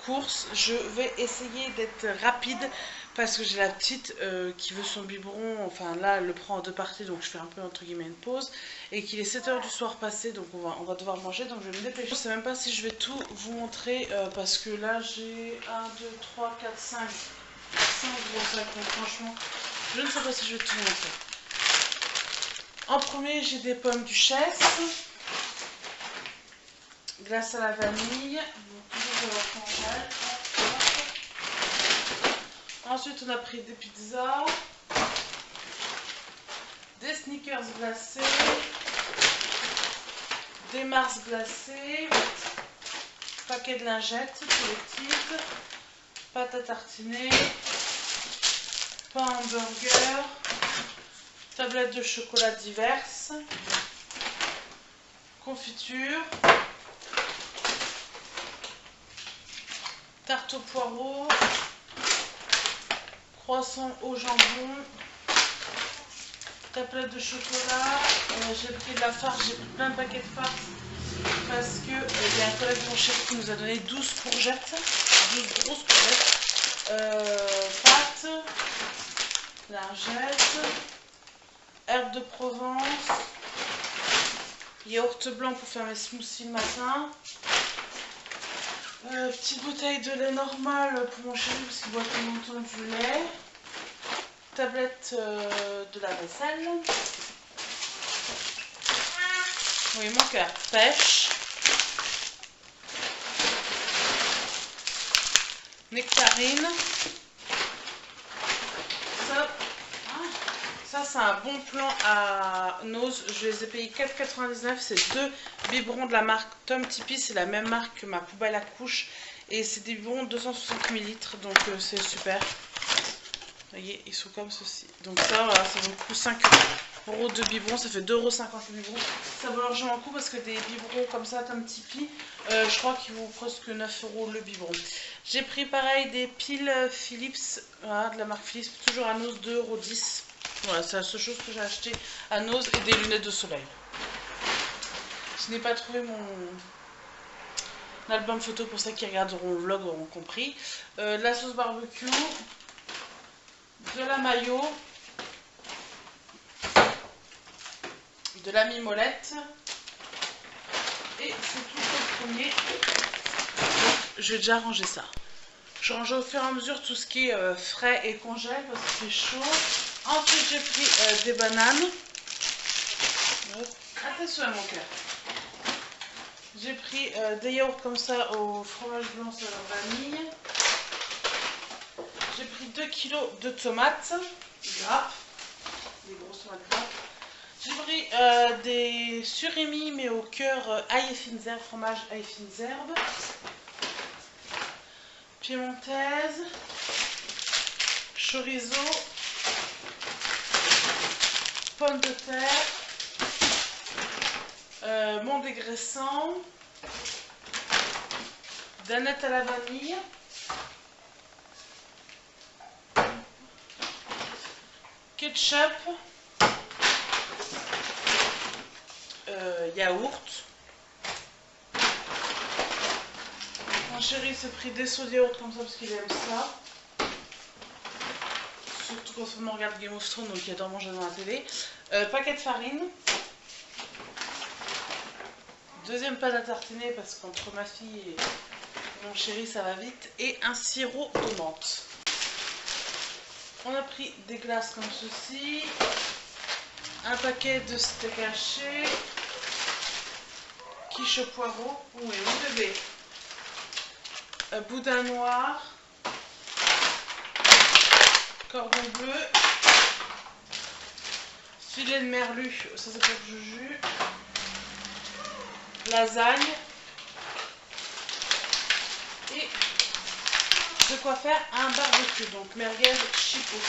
courses. Je vais essayer d'être rapide parce que j'ai la petite qui veut son biberon. Enfin là, elle le prend en deux parties, donc je fais un peu entre guillemets une pause. Et qu'il est 7 h du soir passé, donc on va devoir manger. Donc je vais me dépêcher. Je sais même pas si je vais tout vous montrer parce que là j'ai 1, 2, 3, 4, 5 gros sacs. Donc franchement, je ne sais pas si je vais tout montrer. En premier, j'ai des pommes duchesse. Glace à la vanille, donc toujours de la congèle. Ensuite, on a pris des pizzas, des Snickers glacés, des Mars glacés, paquet de lingettes collective, pâte à tartiner, pain hamburger, tablettes de chocolat diverses, confiture, tarte au poireau, croissant au jambon, tablette de chocolat. J'ai pris de la farce, j'ai pris plein de paquets de farce parce que il y a un collègue de mon chéri qui nous a donné 12 courgettes, 12 grosses courgettes, pâtes, lingettes, herbes de Provence, yaourt blanc pour faire mes smoothies le matin. Petite bouteille de lait normal pour mon chéri parce qu'il boit tout le temps du lait. Tablette de la vaisselle. Oui, mon cœur. Pêche. Nectarine. Ça c'est un bon plan à Nose. Je les ai payés 4,99. C'est deux biberons de la marque Tom Tipeee. C'est la même marque que ma poubelle à couches. Et c'est des biberons de 260 ml. Donc c'est super. Vous voyez, ils sont comme ceci. Donc ça, voilà, ça vaut le coup 5 € de biberon. Ça fait 2,50 € le biberon. Ça vaut largement le coup parce que des biberons comme ça, Tom Tipeee, je crois qu'ils vaut presque 9 € le biberon. J'ai pris pareil des piles Philips, voilà, de la marque Philips, toujours à Nose, 2,10 €. Voilà, c'est la seule chose que j'ai acheté à Nose, et des lunettes de soleil. Je n'ai pas trouvé mon album photo, pour ceux qui regarderont le vlog auront compris. La sauce barbecue, de la mayo, de la mimolette, et c'est tout le premier. Donc, je vais déjà ranger ça. Je range au fur et à mesure tout ce qui est frais et congèle parce que c'est chaud. Ensuite, j'ai pris des bananes. Attention à mon cœur. J'ai pris des yaourts comme ça au fromage blanc sur la vanille. J'ai pris 2 kg de tomates grappes, des grosses tomates grappes. J'ai pris des surimi mais au cœur ail et fines herbes, fromage ail et fines herbes. Piémontaise, chorizo, pommes de terre, mon dégraissant, danette à la vanille, ketchup, yaourt. Mon chéri s'est pris des seaux de yaourt comme ça parce qu'il aime ça. Surtout quand on regarde Game of Thrones, donc il adore manger dans la télé. Paquet de farine. Deuxième pâte à tartiner parce qu'entre ma fille et mon chéri ça va vite. Et un sirop de menthe. On a pris des glaces comme ceci. Un paquet de steak haché. Quiche au poireau. Où est mon bébé? Boudin noir. Cordon bleu. Filet de merlu, ça c'est pour Juju. Lasagne. Et de quoi faire un barbecue, donc merguez chipot.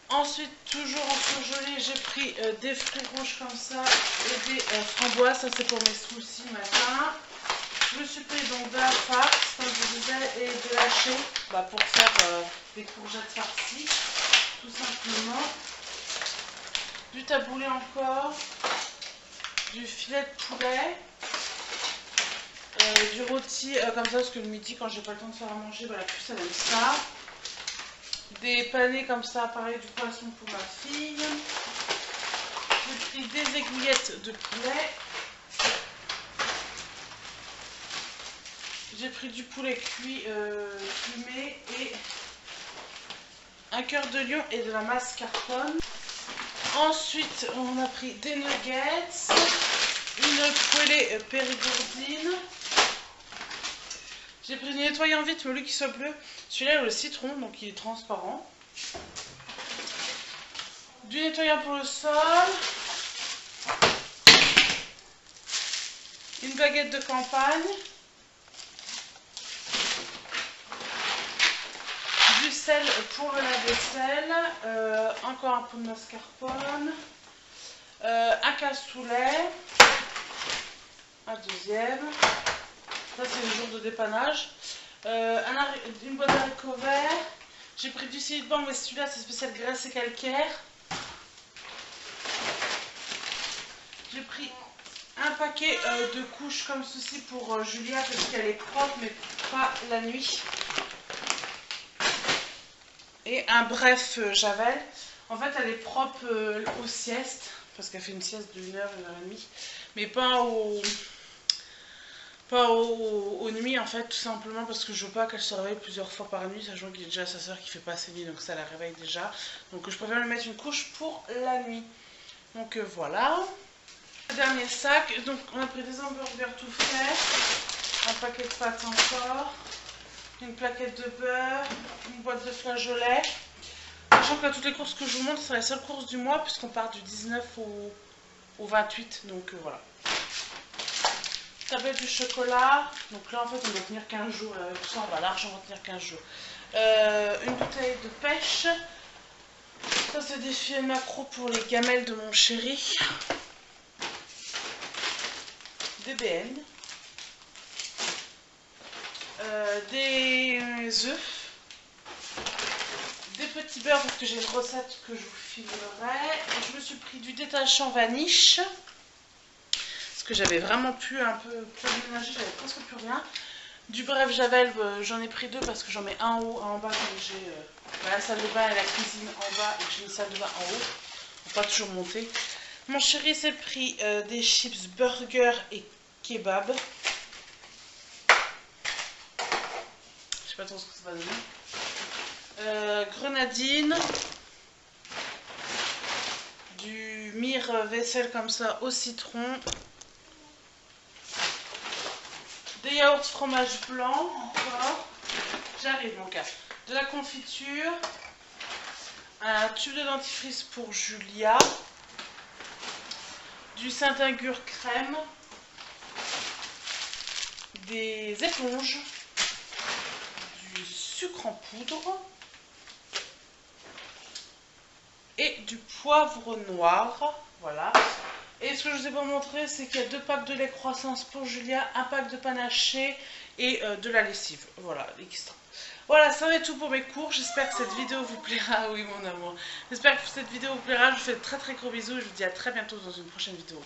Ensuite, toujours en surgelé, j'ai pris des fruits rouges comme ça et des framboises, ça c'est pour mes smoothies matin. Je me suis pris donc de la farce, comme je vous disais, et de l'haché pour faire des courgettes farcies, tout simplement. Du taboulé encore, du filet de poulet, Du rôti comme ça, parce que le midi, quand j'ai pas le temps de faire à manger, bah, la puce elle aime ça. Des panés comme ça, pareil, du poisson pour ma fille. J'ai pris des aiguillettes de poulet. J'ai pris du poulet cuit, fumé et un cœur de lion et de la mascarpone. Ensuite, on a pris des nuggets, une poêlée périgourdine. J'ai pris du nettoyant vite, mais au lieu qu'il soit bleu, celui-là est au citron, donc il est transparent. Du nettoyant pour le sol. Une baguette de campagne. Du sel pour le lave-vaisselle. Encore un pot de mascarpone. Un cassoulet. Un deuxième. Ça c'est le jour de dépannage. Une boîte d'haricots verts. J'ai pris du Silitbank, mais celui-là c'est spécial graisse et calcaire. J'ai pris un paquet de couches comme ceci pour Julia parce qu'elle est propre mais pas la nuit. Et un bref Javel. En fait elle est propre aux siestes parce qu'elle fait une sieste de 1 heure, 1 heure et demie. Mais pas aux nuits en fait, tout simplement parce que je veux pas qu'elle se réveille plusieurs fois par nuit, sachant qu'il y a déjà sa soeur qui fait pas assez nuit, donc ça la réveille déjà. Donc je préfère lui mettre une couche pour la nuit. Donc voilà. Le dernier sac, donc on a pris des hamburgers tout faits, un paquet de pâtes encore, une plaquette de beurre, une boîte de flageolets. Sachant que là, toutes les courses que je vous montre, c'est la seule course du mois puisqu'on part du 19 au 28, donc voilà. Tablette du chocolat, donc là en fait on doit tenir 15 jours, avec tout ça on va largement tenir 15 jours. Une bouteille de pêche, ça c'est des filets macro pour les gamelles de mon chéri. Des BN, des œufs, des petits beurres parce que j'ai une recette que je vous filmerai. Et je me suis pris du détachant vaniche parce que j'avais vraiment pu un peu ménager, j'avais presque plus rien. Du bref Javel, j'en ai pris 2 parce que j'en mets un en haut, un en bas comme j'ai la salle de bain et la cuisine en bas et que j'ai une salle de bain en haut. Faut pas toujours monter. Mon chéri s'est pris des chips burger et kebab. Je sais pas trop ce que ça va donner. Grenadine. Du mire vaisselle comme ça au citron. Des yaourts fromage blanc encore. J'arrive mon cas. De la confiture. Un tube de dentifrice pour Julia. Du Saint-Agur crème. Des éponges, du sucre en poudre et du poivre noir. Voilà. Et ce que je vous ai pas montré, c'est qu'il y a 2 packs de lait croissance pour Julia, un pack de panaché et de la lessive. Voilà, l'extra. Voilà, ça va être tout pour mes cours. J'espère que cette vidéo vous plaira. Oui, mon amour. J'espère que cette vidéo vous plaira. Je vous fais de très très gros bisous et je vous dis à très bientôt dans une prochaine vidéo.